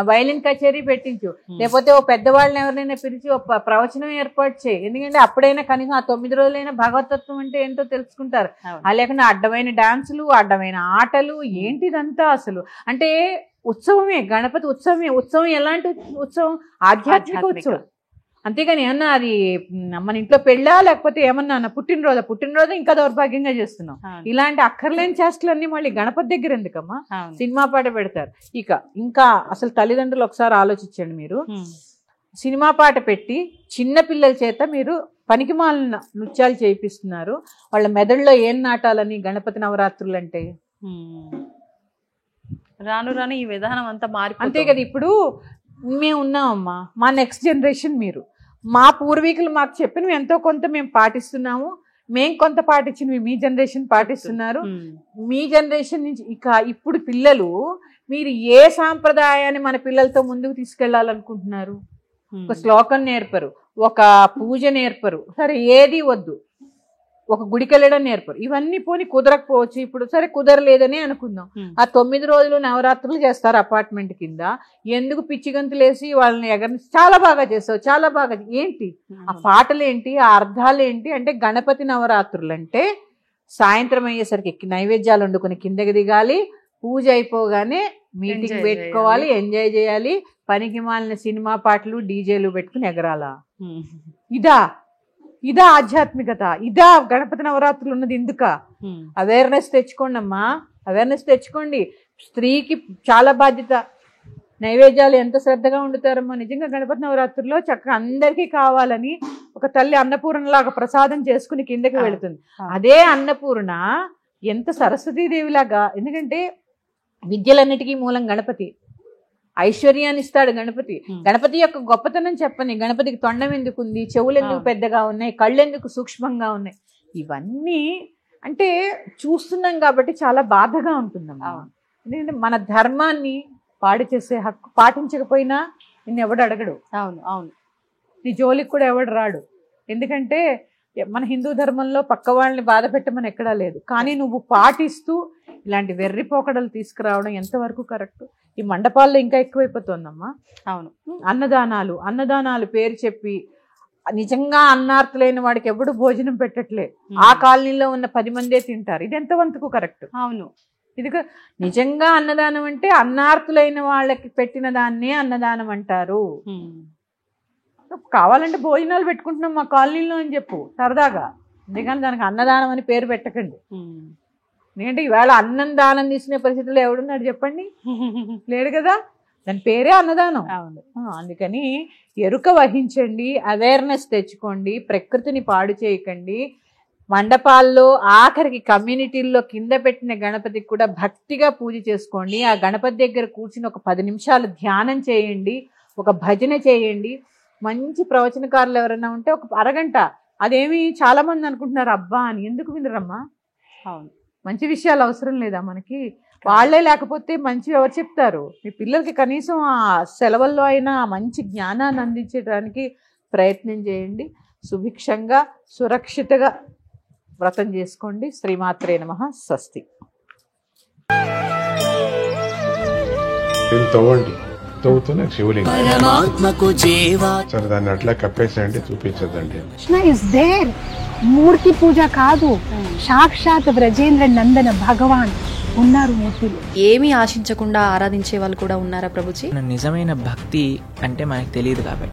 వైలిన్ కచేరీ పెట్టించు, లేకపోతే ఓ పెద్దవాళ్ళని ఎవరినైనా పిలిచి ఒక ప్రవచనం ఏర్పాటు చేయి. ఎందుకంటే అప్పుడైనా కనీసం ఆ 9 రోజులైనా భగవతత్వం అంటే ఏంటో తెలుసుకుంటారు. అది లేకుండా అడ్డమైన డాన్సులు, అడ్డమైన ఆటలు, ఏంటిదంతా అసలు? అంటే ఉత్సవమే, గణపతి ఉత్సవమే. ఉత్సవం ఎలాంటి ఉత్సవం? ఆధ్యాత్మిక ఉత్సవం. అంతేగాని ఏమన్నా అది మన ఇంట్లో పెళ్ళా, లేకపోతే ఏమన్నా పుట్టినరోజు ఇంకా దౌర్భాగ్యంగా చేస్తున్నాం. ఇలాంటి అక్కర్లేని చేష్టలన్నీ మళ్ళీ గణపతి దగ్గర ఎందుకమ్మా? సినిమా పాట పెడతారు. ఇంకా అసలు తల్లిదండ్రులు ఒకసారి ఆలోచించండి. మీరు సినిమా పాట పెట్టి చిన్న పిల్లల చేత మీరు పనికిమాలిన నృత్యాలు చేయిస్తున్నారు. వాళ్ళ మెదడులో ఏం నాటాలని గణపతి నవరాత్రులు అంటే? రాను ఈ విధానం అంతా మారి. అంతే కదా. ఇప్పుడు మేము ఉన్నామమ్మా, మా నెక్స్ట్ జనరేషన్ మీరు. మా పూర్వీకులు మాకు చెప్పినవి ఎంతో కొంత మేము పాటిస్తున్నాము, మేము కొంత పాటించినవి మీ జనరేషన్ పాటిస్తున్నారు. మీ జనరేషన్ నుంచి ఇప్పుడు పిల్లలు, మీరు ఏ సాంప్రదాయాన్ని మన పిల్లలతో ముందుకు తీసుకెళ్లాలనుకుంటున్నారు? ఒక శ్లోకం నేర్పరు, ఒక పూజ నేర్పరు, సరే ఏది వద్దు, ఒక గుడికి వెళ్ళడం నేర్పరు. ఇవన్నీ పోని కుదరకపోవచ్చు. ఇప్పుడు సరే కుదరలేదని అనుకుందాం. ఆ 9 రోజులు నవరాత్రులు చేస్తారు అపార్ట్మెంట్ కింద. ఎందుకు పిచ్చి గంతులేసి వాళ్ళని ఎగరని చాలా బాగా చేస్తావు, చాలా బాగా. ఏంటి ఆ పాటలు ఏంటి, ఆ అర్థాలు ఏంటి? అంటే గణపతి నవరాత్రులు అంటే సాయంత్రం అయ్యేసరికి నైవేద్యాలు వండుకొని కిందకి దిగాలి, పూజ అయిపోగానే మీటింగ్ పెట్టుకోవాలి, ఎంజాయ్ చేయాలి, పనికి మాలిన సినిమా పాటలు డీజేలు పెట్టుకుని ఎగరాలా? ఇదా ఆధ్యాత్మికత? ఇదా గణపతి నవరాత్రులు ఉన్నది? ఎందుక? అవేర్నెస్ తెచ్చుకోండి అమ్మా, అవేర్నెస్ తెచ్చుకోండి. స్త్రీకి చాలా బాధ్యత. నైవేద్యాలు ఎంత శ్రద్ధగా వండుతారమ్మా నిజంగా. గణపతి నవరాత్రుల్లో చక్కగా అందరికీ కావాలని ఒక తల్లి అన్నపూర్ణలాగా ప్రసాదం చేసుకుని కిందకి వెళుతుంది. అదే అన్నపూర్ణ ఎంత సరస్వతీదేవిలాగా, ఎందుకంటే విద్యలన్నిటికీ మూలం గణపతి, ఐశ్వర్యాన్ని ఇస్తాడు గణపతి. గణపతి యొక్క గొప్పతనం చెప్పని, గణపతికి తొండం ఎందుకు ఉంది, చెవులు ఎందుకు పెద్దగా ఉన్నాయి, కళ్ళు ఎందుకు సూక్ష్మంగా ఉన్నాయి, ఇవన్నీ అంటే చూస్తున్నాం కాబట్టి చాలా బాధగా ఉంటుందమ్మా. ఎందుకంటే మన ధర్మాన్ని పాడు చేసే హక్కు పాటించకపోయినా నిన్ను ఎవడు అడగడు. అవును అవును, నీ జోలికి కూడా ఎవడు రాడు. ఎందుకంటే మన హిందూ ధర్మంలో పక్క వాళ్ళని బాధ పెట్టమని ఎక్కడా లేదు. కానీ నువ్వు పాటిస్తూ ఇలాంటి వెర్రి పోకడలు తీసుకురావడం ఎంతవరకు కరెక్ట్? ఈ మండపాల్లో ఇంకా ఎక్కువైపోతుందమ్మా. అవును, అన్నదానాలు పేరు చెప్పి నిజంగా అన్నార్తులైన వాడికి ఎవడు భోజనం పెట్టట్లే. ఆ కాలనీలో ఉన్న 10 మందే తింటారు. ఇది ఎంతవంతకు కరెక్ట్? అవును, ఇది నిజంగా అన్నదానం అంటే అన్నార్తులైన వాళ్ళకి పెట్టిన దాన్నే అన్నదానం అంటారు. కావాలంటే భోజనాలు పెట్టుకుంటున్నాం మా కాలనీలో అని చెప్పు సరదాగా, ఎందుకంటే దానికి అన్నదానం అని పేరు పెట్టకండి. ఎందుకంటే ఈవేళ అన్నం దానం తీసుకునే పరిస్థితుల్లో ఎవడున్నాడు చెప్పండి? లేడు కదా. దాని పేరే అన్నదానం. అందుకని ఎరుక వహించండి, అవేర్నెస్ తెచ్చుకోండి, ప్రకృతిని పాడు చేయకండి. మండపాల్లో ఆఖరికి కమ్యూనిటీల్లో కింద పెట్టిన గణపతికి కూడా భక్తిగా పూజ చేసుకోండి. ఆ గణపతి దగ్గర కూర్చుని ఒక 10 నిమిషాలు ధ్యానం చేయండి, ఒక భజన చేయండి. మంచి ప్రవచనకారులు ఎవరైనా ఉంటే ఒక అరగంట, అదేమి చాలా మంది అనుకుంటున్నారు అబ్బా అని. ఎందుకు వినరమ్మా? అవును, మంచి విషయాలు అవసరం లేదా మనకి? వాళ్ళే లేకపోతే మంచి ఎవరు చెప్తారు? మీ పిల్లలకి కనీసం ఆ సెలవుల్లో అయినా మంచి జ్ఞానాన్ని అందించడానికి ప్రయత్నం చేయండి. సుభిక్షంగా సురక్షితగా వ్రతం చేసుకోండి. శ్రీమాత్రే నమః. స్వస్తి. తవ్వండి, తవ్వుతూనే శివలింగం. సరే దాన్ని అట్లా కప్పేసేయండి, చూపించదండి. Is there. మూర్తి పూజ కాదు, సాక్షాత్ బ్రజేంద్ర నందన భగవాన్ ఉన్నారు మూర్తిలో. ఏమీ ఆశించకుండా ఆరాధించే వాళ్ళు కూడా ఉన్నారా ప్రభుజీ? నిజమైన భక్తి అంటే మనకు తెలియదు కాబట్టి